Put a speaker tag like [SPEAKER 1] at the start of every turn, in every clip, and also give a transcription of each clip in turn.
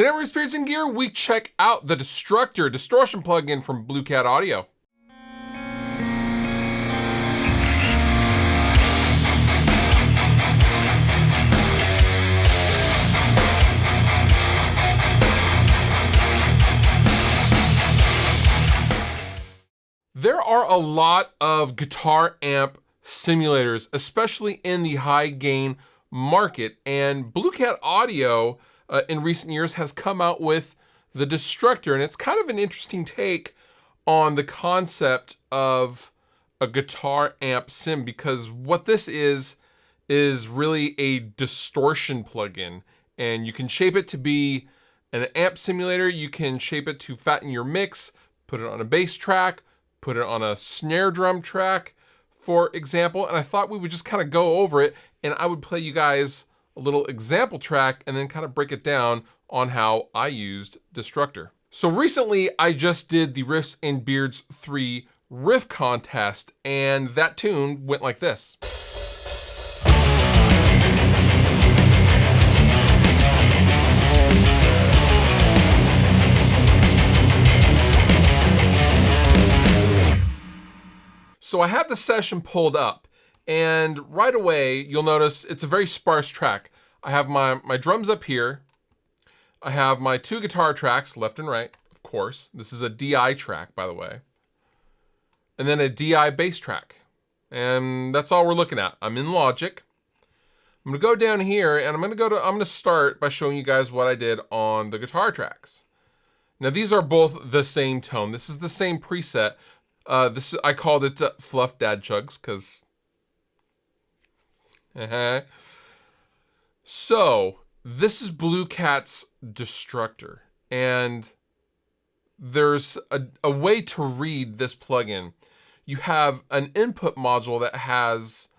[SPEAKER 1] Today on Spirits and Gear, we check out the Destructor Distortion plugin from Blue Cat Audio. There are a lot of guitar amp simulators, especially in the high gain market, and Blue Cat Audio in recent years has come out with the Destructor, and it's kind of an interesting take on the concept of a guitar amp sim, because what this is really a distortion plugin, and you can shape it to be an amp simulator. You can shape it to fatten your mix, put it on a bass track, put it on a snare drum track, for example, and I thought we would just kind of go over it, and I would play you guys a little example track and then kind of break it down on how I used Destructor. So recently I just did the Riffs and Beards 3 riff contest, and that tune went like this. So I have the session pulled up, and right away you'll notice it's a very sparse track. I have my drums up here. I have my two guitar tracks, left and right, of course. This is a DI track, by the way. And then a DI bass track. And that's all we're looking at. I'm in Logic. I'm gonna go down here, and I'm gonna start by showing you guys what I did on the guitar tracks. Now these are both the same tone. This is the same preset. I called it Fluff Dad Chugs, because So this is Blue Cat's Destructor, and there's a way to read this plugin. You have an input module that has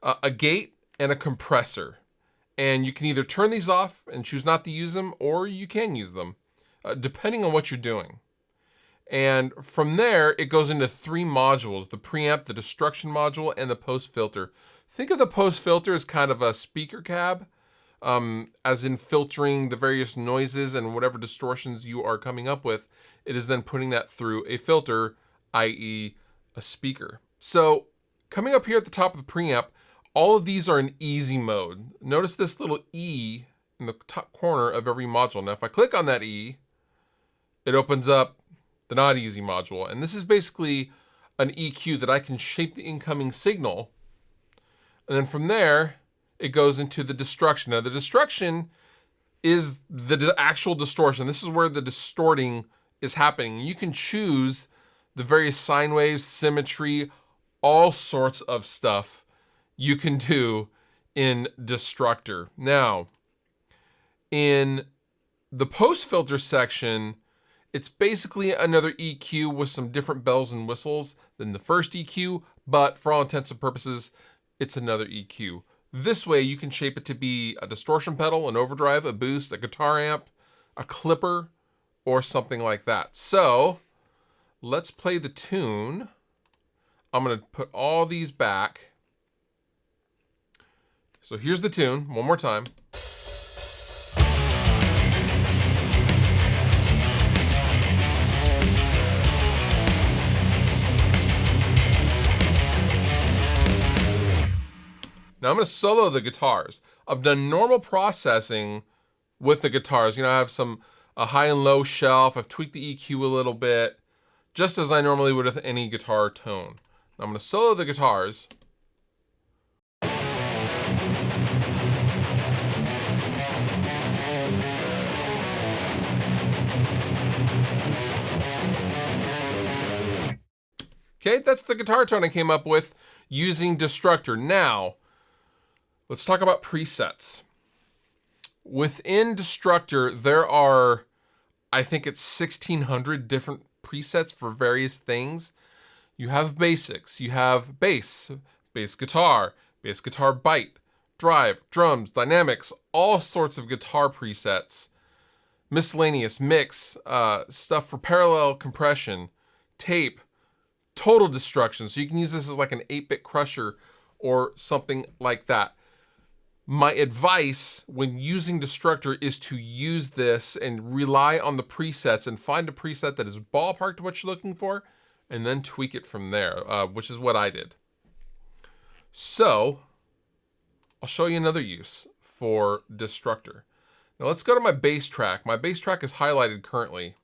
[SPEAKER 1] a gate and a compressor, and you can either turn these off and choose not to use them, or you can use them, depending on what you're doing. And from there, it goes into three modules: the preamp, the destruction module, and the post filter. Think of the post filter as kind of a speaker cab, as in filtering the various noises and whatever distortions you are coming up with. It is then putting that through a filter, i.e. a speaker. So coming up here at the top of the preamp, all of these are in easy mode. Notice this little E in the top corner of every module. Now, if I click on that E, it opens up the not easy module. And this is basically an EQ that I can shape the incoming signal. And then from there, it goes into the destruction. Now the destruction is the actual distortion. This is where the distorting is happening. You can choose the various sine waves, symmetry, all sorts of stuff you can do in Destructor. Now, in the post filter section, it's basically another EQ with some different bells and whistles than the first EQ, but for all intents and purposes, it's another EQ. This way you can shape it to be a distortion pedal, an overdrive, a boost, a guitar amp, a clipper, or something like that. So let's play the tune. I'm gonna put all these back. So here's the tune, one more time. Now I'm gonna solo the guitars. I've done normal processing with the guitars. You know, I have a high and low shelf. I've tweaked the EQ a little bit, just as I normally would with any guitar tone. Now I'm gonna solo the guitars. Okay, that's the guitar tone I came up with using Destructor. Now, let's talk about presets. Within Destructor, there are, I think it's 1,600 different presets for various things. You have basics, you have bass guitar bite, drive, drums, dynamics, all sorts of guitar presets, miscellaneous mix, stuff for parallel compression, tape, total destruction. So you can use this as like an 8-bit crusher or something like that. My advice when using Destructor is to use this and rely on the presets and find a preset that is ballpark to what you're looking for and then tweak it from there, which is what I did. So I'll show you another use for Destructor. Now let's go to my bass track. My bass track is highlighted currently.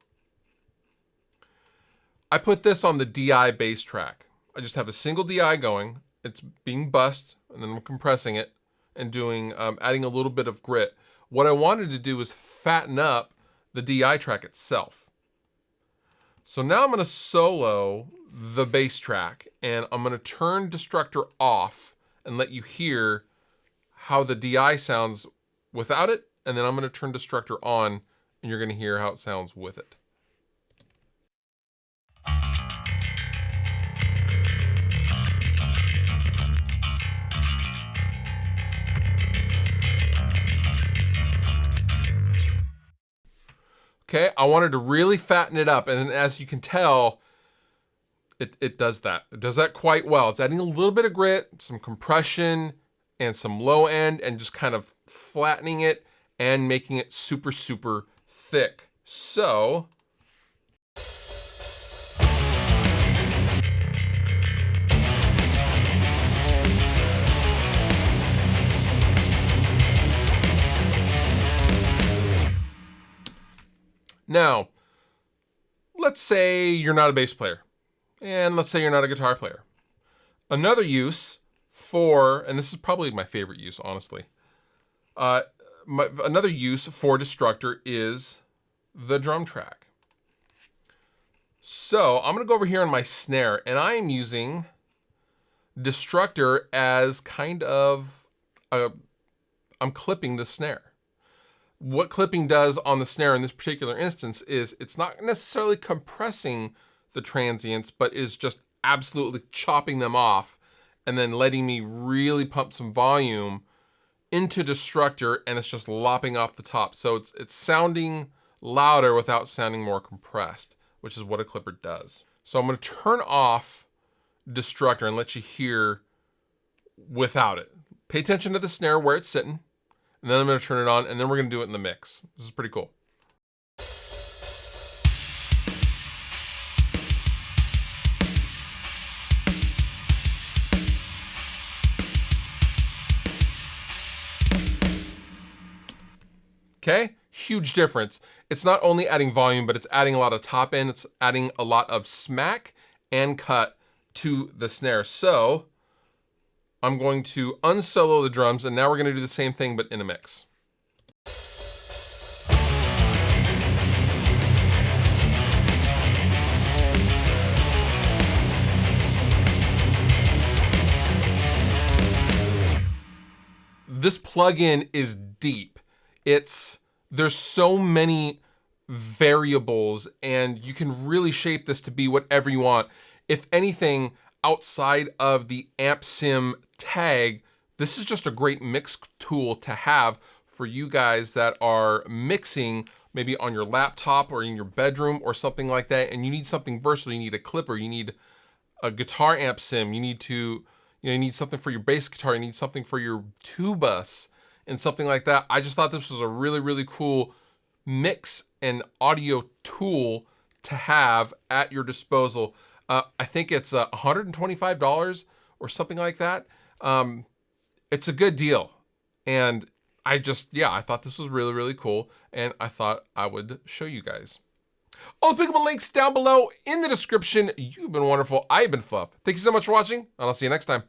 [SPEAKER 1] I put this on the DI bass track. I just have a single DI going. It's being bussed, and then I'm compressing it and doing adding a little bit of grit. What I wanted to do is fatten up the DI track itself. So now I'm going to solo the bass track, and I'm going to turn Destructor off and let you hear how the DI sounds without it, and then I'm going to turn Destructor on, and you're going to hear how it sounds with it. Okay, I wanted to really fatten it up, and as you can tell, it does that. It does that quite well. It's adding a little bit of grit, some compression, and some low end, and just kind of flattening it and making it super, super thick. So now, let's say you're not a bass player, and let's say you're not a guitar player. Another use for, and this is probably my favorite use, honestly, another use for Destructor is the drum track. So I'm gonna go over here on my snare, and I am using Destructor as kind of, I'm clipping the snare. What clipping does on the snare in this particular instance is it's not necessarily compressing the transients, but is just absolutely chopping them off and then letting me really pump some volume into Destructor, and it's just lopping off the top. So it's sounding louder without sounding more compressed, which is what a clipper does. So I'm gonna turn off Destructor and let you hear without it. Pay attention to the snare where it's sitting, and then I'm gonna turn it on, and then we're gonna do it in the mix. This is pretty cool. Okay, huge difference. It's not only adding volume, but it's adding a lot of top end. It's adding a lot of smack and cut to the snare. So I'm going to unsolo the drums, and now we're gonna do the same thing, but in a mix. This plugin is deep. There's so many variables, and you can really shape this to be whatever you want. If anything, outside of the amp sim tag, this is just a great mix tool to have for you guys that are mixing maybe on your laptop or in your bedroom or something like that, and you need something versatile. You need a clipper, you need a guitar amp sim, you need something for your bass guitar, you need something for your tubas, and something like that. I just thought this was a really, really cool mix and audio tool to have at your disposal. I think it's $125 or something like that. It's a good deal. And I thought this was really, really cool, and I thought I would show you guys. All the pickable links down below in the description. You've been wonderful. I've been Fluff. Thank you so much for watching, and I'll see you next time.